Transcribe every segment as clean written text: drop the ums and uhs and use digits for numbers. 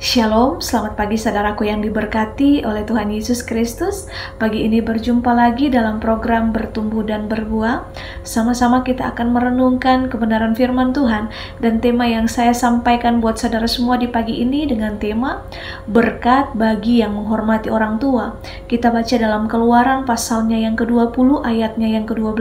Shalom, selamat pagi saudaraku yang diberkati oleh Tuhan Yesus Kristus. Pagi ini berjumpa lagi dalam program Bertumbuh dan Berbuah. Sama-sama kita akan merenungkan kebenaran firman Tuhan. Dan tema yang saya sampaikan buat saudara semua di pagi ini dengan tema Berkat bagi yang menghormati orang tua. Kita baca dalam Keluaran pasalnya yang ke-20 ayatnya yang ke-12.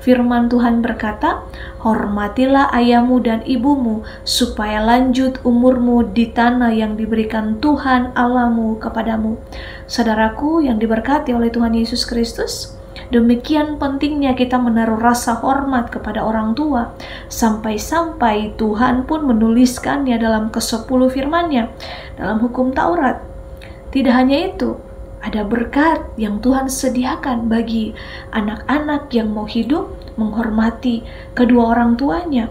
Firman Tuhan berkata, "Hormatilah ayahmu dan ibumu, supaya lanjut umurmu di tanah yang diberikan Tuhan Allahmu kepadamu." Saudaraku yang diberkati oleh Tuhan Yesus Kristus, demikian pentingnya kita menaruh rasa hormat kepada orang tua, sampai-sampai Tuhan pun menuliskannya dalam ke-10 firman-Nya dalam hukum Taurat. Tidak hanya itu, ada berkat yang Tuhan sediakan bagi anak-anak yang mau hidup menghormati kedua orang tuanya.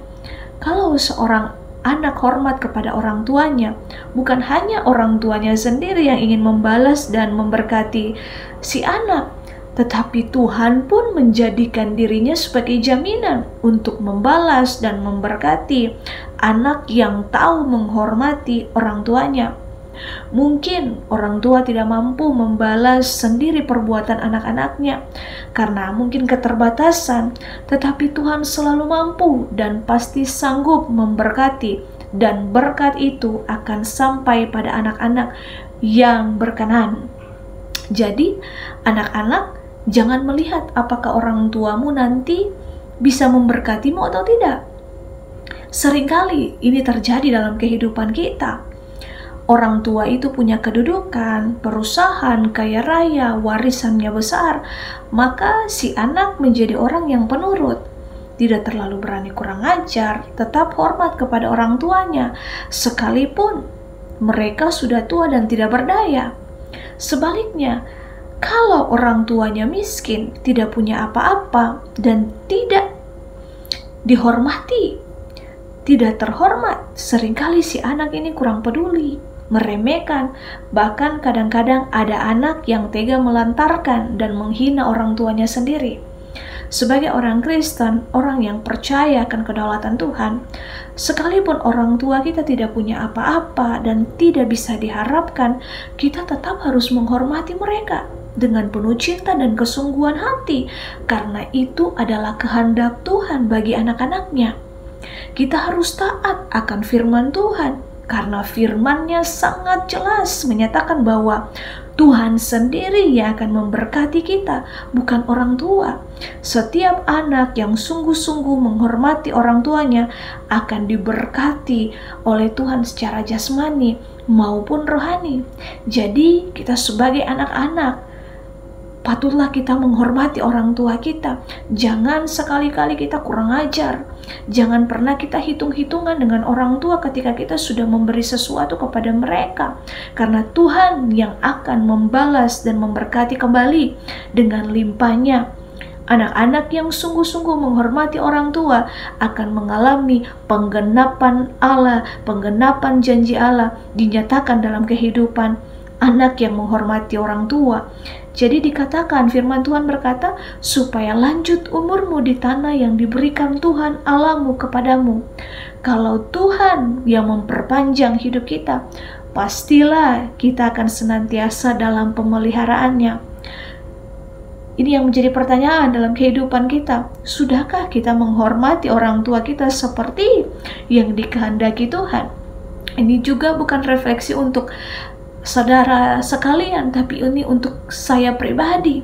Kalau seorang anak hormat kepada orang tuanya, bukan hanya orang tuanya sendiri yang ingin membalas dan memberkati si anak, tetapi Tuhan pun menjadikan dirinya sebagai jaminan untuk membalas dan memberkati anak yang tahu menghormati orang tuanya. Mungkin orang tua tidak mampu membalas sendiri perbuatan anak-anaknya karena mungkin keterbatasan, tetapi Tuhan selalu mampu dan pasti sanggup memberkati, dan berkat itu akan sampai pada anak-anak yang berkenan. Jadi, anak-anak, jangan melihat apakah orang tuamu nanti bisa memberkatimu atau tidak. Seringkali ini terjadi dalam kehidupan kita. Orang tua itu punya kedudukan, perusahaan, kaya raya, warisannya besar, maka si anak menjadi orang yang penurut, tidak terlalu berani kurang ajar, tetap hormat kepada orang tuanya, sekalipun mereka sudah tua dan tidak berdaya. Sebaliknya, kalau orang tuanya miskin, tidak punya apa-apa, dan tidak dihormati, tidak terhormat, seringkali si anak ini kurang peduli, meremehkan, bahkan kadang-kadang ada anak yang tega melantarkan dan menghina orang tuanya sendiri. Sebagai orang Kristen, orang yang percaya akan kedaulatan Tuhan, sekalipun orang tua kita tidak punya apa-apa dan tidak bisa diharapkan, kita tetap harus menghormati mereka dengan penuh cinta dan kesungguhan hati, karena itu adalah kehendak Tuhan bagi anak-anaknya. Kita harus taat akan firman Tuhan, karena firman-Nya sangat jelas menyatakan bahwa Tuhan sendiri yang akan memberkati kita, bukan orang tua. Setiap anak yang sungguh-sungguh menghormati orang tuanya akan diberkati oleh Tuhan secara jasmani maupun rohani. Jadi kita sebagai anak-anak, patutlah kita menghormati orang tua kita. Jangan sekali-kali kita kurang ajar. Jangan pernah kita hitung-hitungan dengan orang tua ketika kita sudah memberi sesuatu kepada mereka. Karena Tuhan yang akan membalas dan memberkati kembali dengan limpahnya. Anak-anak yang sungguh-sungguh menghormati orang tua akan mengalami penggenapan Allah, penggenapan janji Allah dinyatakan dalam kehidupan anak yang menghormati orang tua. Jadi dikatakan, firman Tuhan berkata, supaya lanjut umurmu di tanah yang diberikan Tuhan Allahmu kepadamu. Kalau Tuhan yang memperpanjang hidup kita, pastilah kita akan senantiasa dalam pemeliharaannya. Ini yang menjadi pertanyaan dalam kehidupan kita. Sudahkah kita menghormati orang tua kita seperti yang dikehendaki Tuhan? Ini juga bukan refleksi untuk saudara sekalian, tapi ini untuk saya pribadi.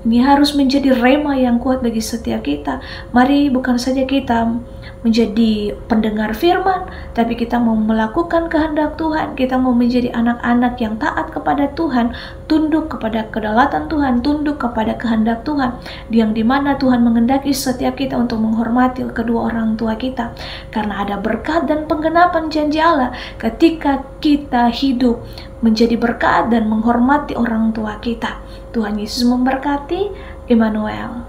Ini harus menjadi rema yang kuat bagi setiap kita. Mari bukan saja kita menjadi pendengar firman, tapi kita mau melakukan kehendak Tuhan. Kita mau menjadi anak-anak yang taat kepada Tuhan, tunduk kepada kedaulatan Tuhan, tunduk kepada kehendak Tuhan, yang dimana Tuhan mengendaki setiap kita untuk menghormati kedua orang tua kita. Karena ada berkat dan penggenapan janji Allah ketika kita hidup menjadi berkat dan menghormati orang tua kita. Tuhan Yesus memberkati. Immanuel.